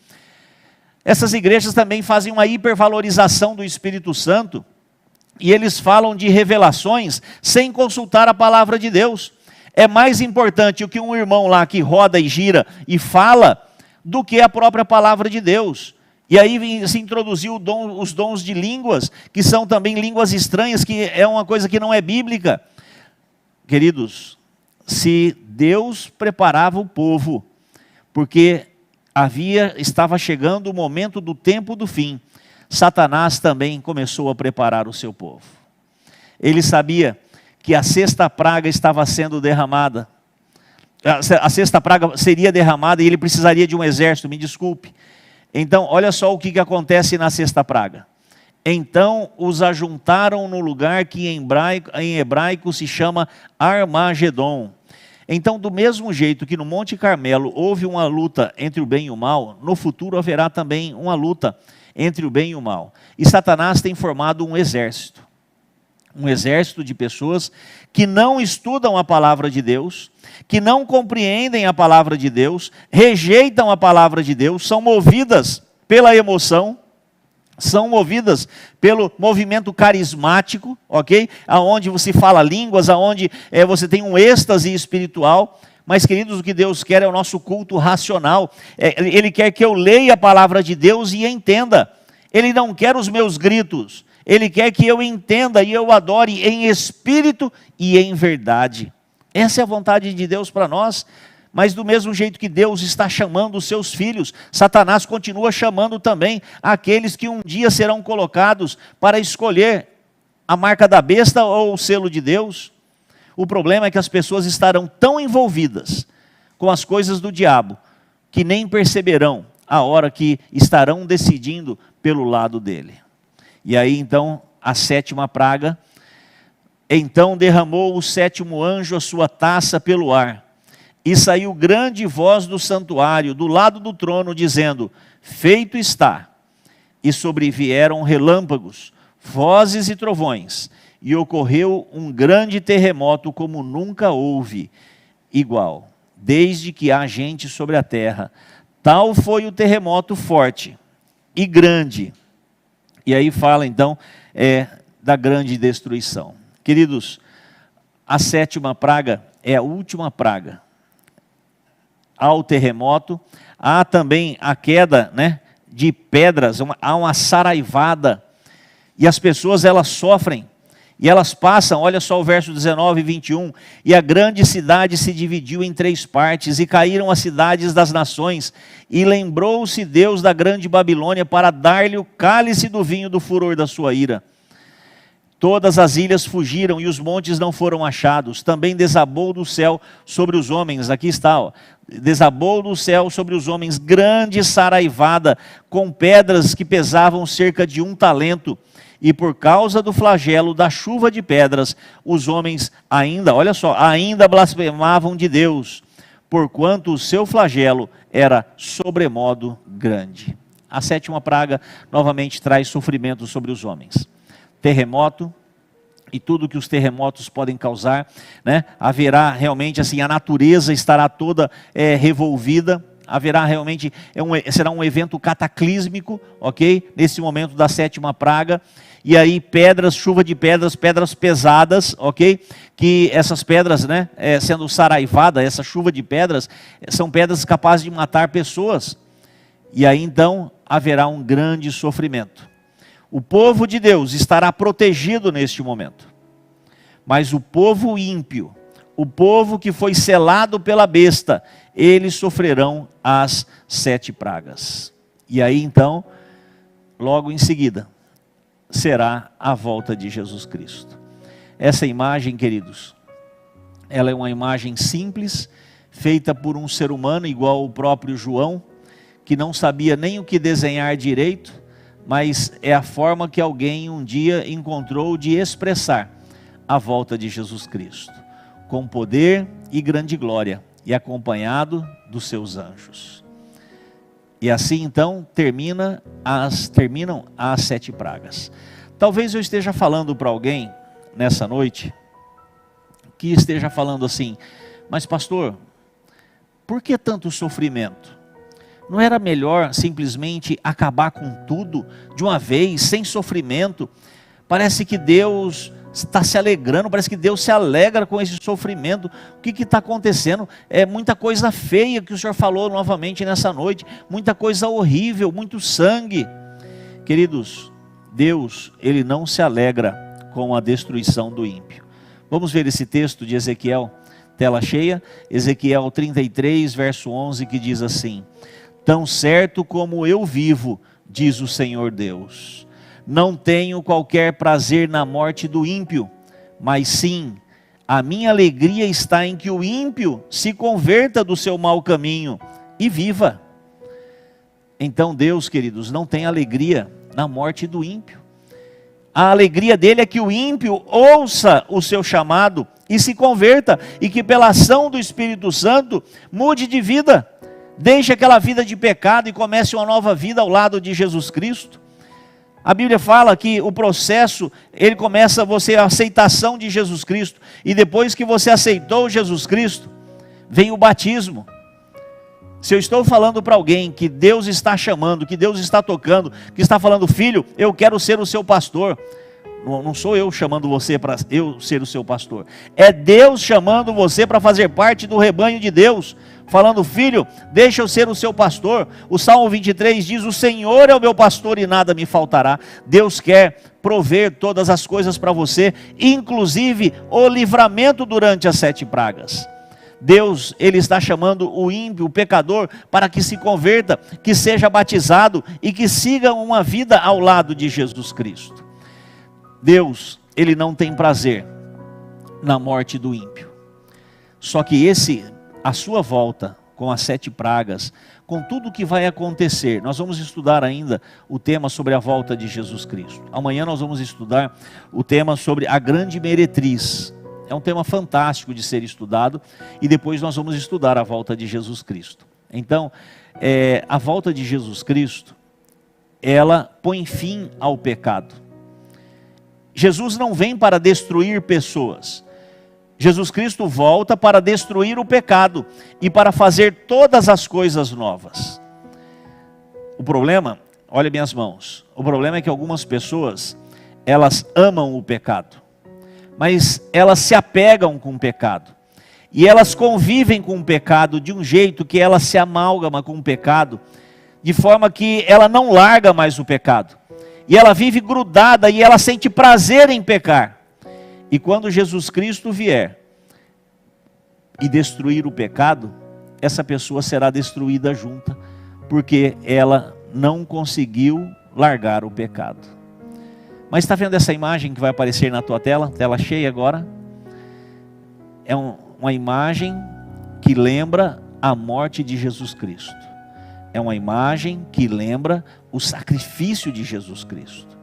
Essas igrejas também fazem uma hipervalorização do Espírito Santo, e eles falam de revelações sem consultar a palavra de Deus. É mais importante o que um irmão lá que roda e gira e fala, do que a própria palavra de Deus. E aí se introduziu os dons de línguas, que são também línguas estranhas, que é uma coisa que não é bíblica. Queridos, se Deus preparava o povo, porque estava chegando o momento do tempo do fim, Satanás também começou a preparar o seu povo. Ele sabia que a sexta praga estava sendo derramada. A sexta praga seria derramada e ele precisaria de um exército, me desculpe. Então, olha só o que acontece na sexta praga. Então os ajuntaram no lugar que em hebraico se chama Armagedon. Então, do mesmo jeito que no Monte Carmelo houve uma luta entre o bem e o mal, no futuro haverá também uma luta entre o bem e o mal. E Satanás tem formado um exército de pessoas que não estudam a palavra de Deus, que não compreendem a palavra de Deus, rejeitam a palavra de Deus, são movidas pela emoção, são movidas pelo movimento carismático, ok? Aonde você fala línguas, aonde você tem um êxtase espiritual. Mas, queridos, o que Deus quer é o nosso culto racional. Ele quer que eu leia a palavra de Deus e entenda. Ele não quer os meus gritos. Ele quer que eu entenda e eu adore em espírito e em verdade. Essa é a vontade de Deus para nós. Mas do mesmo jeito que Deus está chamando os seus filhos, Satanás continua chamando também aqueles que um dia serão colocados para escolher a marca da besta ou o selo de Deus. O problema é que as pessoas estarão tão envolvidas com as coisas do diabo, que nem perceberão a hora que estarão decidindo pelo lado dele. E aí então, a sétima praga. Então derramou o sétimo anjo a sua taça pelo ar, e saiu grande voz do santuário, do lado do trono, dizendo: feito está. E sobrevieram relâmpagos, vozes e trovões, e ocorreu um grande terremoto como nunca houve igual, desde que há gente sobre a terra. Tal foi o terremoto forte e grande. E aí fala então da grande destruição. Queridos, a sétima praga é a última praga. Há o terremoto, há também a queda, de pedras, há uma saraivada, e as pessoas elas sofrem, e elas passam, olha só o verso 19 e 21, e a grande cidade se dividiu em 3 partes, e caíram as cidades das nações, e lembrou-se Deus da grande Babilônia para dar-lhe o cálice do vinho do furor da sua ira. Todas as ilhas fugiram e os montes não foram achados. Também desabou do céu sobre os homens. Aqui está, desabou do céu sobre os homens grande saraivada, com pedras que pesavam cerca de 1 talento. E por causa do flagelo da chuva de pedras, os homens ainda blasfemavam de Deus, porquanto o seu flagelo era sobremodo grande. A sétima praga novamente traz sofrimento sobre os homens. Terremoto e tudo que os terremotos podem causar, haverá realmente assim, a natureza estará toda revolvida, haverá realmente, será um evento cataclísmico, ok? Nesse momento da sétima praga, e aí chuva de pedras, pedras pesadas, ok? Que essas pedras, sendo saraivada, essa chuva de pedras, são pedras capazes de matar pessoas, e aí então haverá um grande sofrimento. O povo de Deus estará protegido neste momento. Mas o povo ímpio, o povo que foi selado pela besta, eles sofrerão as 7 pragas. E aí então, logo em seguida, será a volta de Jesus Cristo. Essa imagem, queridos, ela é uma imagem simples, feita por um ser humano igual o próprio João, que não sabia nem o que desenhar direito, mas é a forma que alguém um dia encontrou de expressar a volta de Jesus Cristo, com poder e grande glória, e acompanhado dos seus anjos. E assim então terminam as 7 pragas. Talvez eu esteja falando para alguém nessa noite, que esteja falando assim: mas pastor, por que tanto sofrimento? Não era melhor simplesmente acabar com tudo de uma vez, sem sofrimento? Parece que Deus está se alegrando, parece que Deus se alegra com esse sofrimento. O que está acontecendo? É muita coisa feia que o Senhor falou novamente nessa noite, muita coisa horrível, muito sangue. Queridos, Deus, Ele não se alegra com a destruição do ímpio. Vamos ver esse texto de Ezequiel, tela cheia, Ezequiel 33, verso 11, que diz assim: tão certo como eu vivo, diz o Senhor Deus, não tenho qualquer prazer na morte do ímpio, mas sim, a minha alegria está em que o ímpio se converta do seu mau caminho e viva. Então Deus, queridos, não tem alegria na morte do ímpio. A alegria dele é que o ímpio ouça o seu chamado e se converta, e que pela ação do Espírito Santo mude de vida, deixe aquela vida de pecado e comece uma nova vida ao lado de Jesus Cristo. A Bíblia fala que o processo, ele começa a aceitação de Jesus Cristo, e depois que você aceitou Jesus Cristo, vem o batismo. Se eu estou falando para alguém que Deus está chamando, que Deus está tocando, que está falando, filho, eu quero ser o seu pastor, não sou eu chamando você para eu ser o seu pastor, é Deus chamando você para fazer parte do rebanho de Deus, falando, filho, deixa eu ser o seu pastor. O Salmo 23 diz, o Senhor é o meu pastor e nada me faltará. Deus quer prover todas as coisas para você, inclusive o livramento durante as 7 pragas. Deus, Ele está chamando o ímpio, o pecador, para que se converta, que seja batizado e que siga uma vida ao lado de Jesus Cristo. Deus, Ele não tem prazer na morte do ímpio. Só que a sua volta com as 7 pragas, com tudo o que vai acontecer, nós vamos estudar ainda o tema sobre a volta de Jesus Cristo. Amanhã nós vamos estudar o tema sobre a grande meretriz. É um tema fantástico de ser estudado, e depois nós vamos estudar a volta de Jesus Cristo. Então, a volta de Jesus Cristo, ela põe fim ao pecado. Jesus não vem para destruir pessoas. Jesus Cristo volta para destruir o pecado e para fazer todas as coisas novas. O problema, olha minhas mãos, o problema é que algumas pessoas, elas amam o pecado, mas elas se apegam com o pecado, e elas convivem com o pecado de um jeito que ela se amálgama com o pecado, de forma que ela não larga mais o pecado, e ela vive grudada, e ela sente prazer em pecar. E quando Jesus Cristo vier e destruir o pecado, essa pessoa será destruída junto, porque ela não conseguiu largar o pecado. Mas está vendo essa imagem que vai aparecer na tua tela? Tela cheia agora. É uma imagem que lembra a morte de Jesus Cristo. É uma imagem que lembra o sacrifício de Jesus Cristo.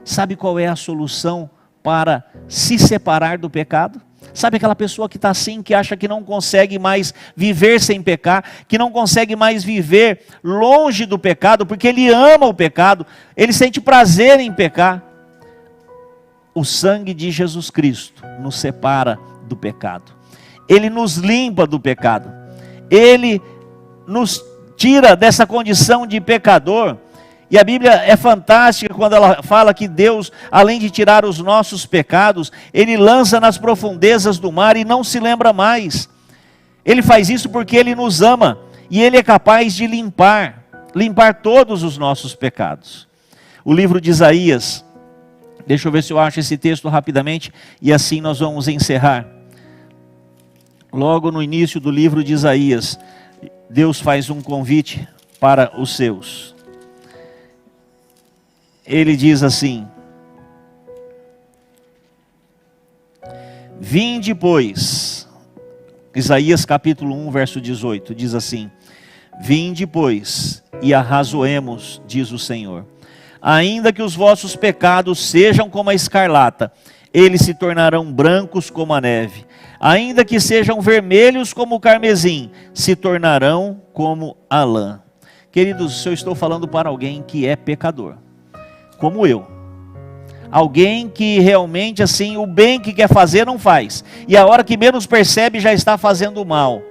Sabe qual é a solução para se separar do pecado? Sabe aquela pessoa que está assim, que acha que não consegue mais viver sem pecar, que não consegue mais viver longe do pecado, porque ele ama o pecado, ele sente prazer em pecar. O sangue de Jesus Cristo nos separa do pecado. Ele nos limpa do pecado. Ele nos tira dessa condição de pecador. E a Bíblia é fantástica quando ela fala que Deus, além de tirar os nossos pecados, Ele lança nas profundezas do mar e não se lembra mais. Ele faz isso porque Ele nos ama. E Ele é capaz de limpar todos os nossos pecados. O livro de Isaías, deixa eu ver se eu acho esse texto rapidamente, e assim nós vamos encerrar. Logo no início do livro de Isaías, Deus faz um convite para os seus. Ele diz assim: vinde, pois, Isaías capítulo 1, verso 18, diz assim: vinde, pois, e arrazoemos, diz o Senhor. Ainda que os vossos pecados sejam como a escarlata, eles se tornarão brancos como a neve. Ainda que sejam vermelhos como o carmesim, se tornarão como a lã. Queridos, eu estou falando para alguém que é pecador, como eu. Alguém que realmente assim, o bem que quer fazer não faz, e a hora que menos percebe já está fazendo o mal.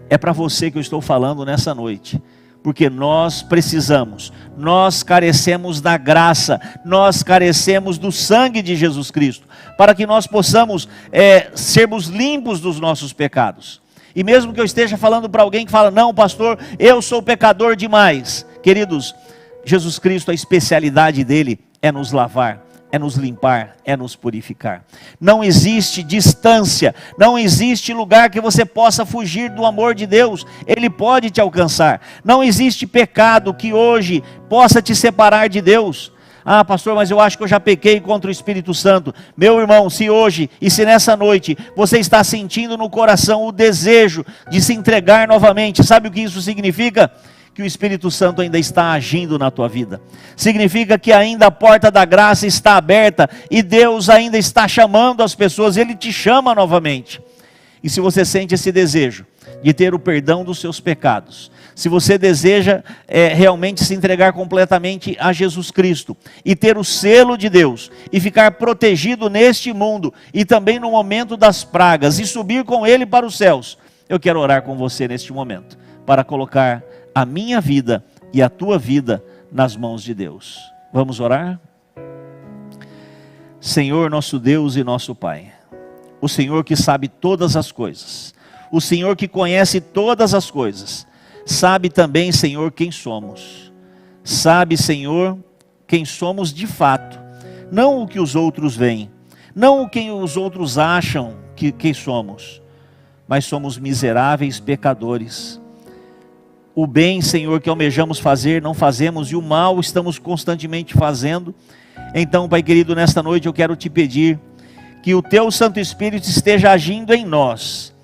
É para você que eu estou falando nessa noite. porque nós precisamos, nós carecemos da graça, nós carecemos do sangue de Jesus Cristo, para que nós possamos sermos limpos dos nossos pecados. E mesmo que eu esteja falando para alguém que fala, não pastor, eu sou pecador demais. Queridos, Jesus Cristo, a especialidade dele é nos lavar, é nos limpar, é nos purificar. Não existe distância, não existe lugar que você possa fugir do amor de Deus. Ele pode te alcançar. Não existe pecado que hoje possa te separar de Deus. Ah, pastor, mas eu acho que eu já pequei contra o Espírito Santo. Meu irmão, se hoje e se nessa noite você está sentindo no coração o desejo de se entregar novamente, sabe o que isso significa? Que o Espírito Santo ainda está agindo na tua vida. Significa que ainda a porta da graça está aberta e Deus ainda está chamando as pessoas, Ele te chama novamente. E se você sente esse desejo de ter o perdão dos seus pecados, se você deseja realmente se entregar completamente a Jesus Cristo e ter o selo de Deus e ficar protegido neste mundo e também no momento das pragas e subir com Ele para os céus, eu quero orar com você neste momento para colocar a minha vida e a tua vida nas mãos de Deus. Vamos orar? Senhor, nosso Deus e nosso Pai, o Senhor que sabe todas as coisas, o Senhor que conhece todas as coisas, sabe também, Senhor, quem somos. Sabe, Senhor, quem somos de fato. Não o que os outros veem. Não o que os outros acham que somos. Mas somos miseráveis pecadores. O bem, Senhor, que almejamos fazer, não fazemos. E o mal estamos constantemente fazendo. Então, Pai querido, nesta noite eu quero te pedir que o Teu Santo Espírito esteja agindo em nós.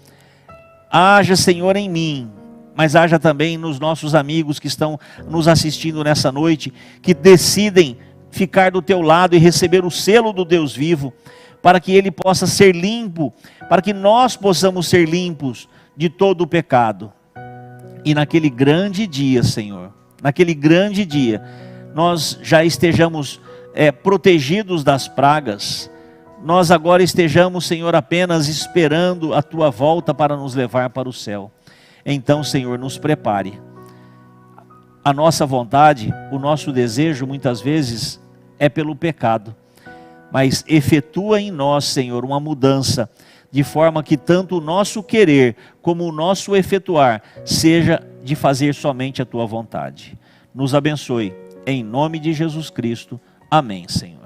Haja, Senhor, em mim. Mas haja também nos nossos amigos que estão nos assistindo nessa noite, que decidem ficar do teu lado e receber o selo do Deus vivo, para que ele possa ser limpo, para que nós possamos ser limpos de todo o pecado. E naquele grande dia, Senhor, naquele grande dia, nós já estejamos protegidos das pragas, nós agora estejamos, Senhor, apenas esperando a tua volta para nos levar para o céu. Então, Senhor, nos prepare. A nossa vontade, o nosso desejo, muitas vezes, é pelo pecado. Mas efetua em nós, Senhor, uma mudança, de forma que tanto o nosso querer, como o nosso efetuar, seja de fazer somente a Tua vontade. Nos abençoe, em nome de Jesus Cristo. Amém, Senhor.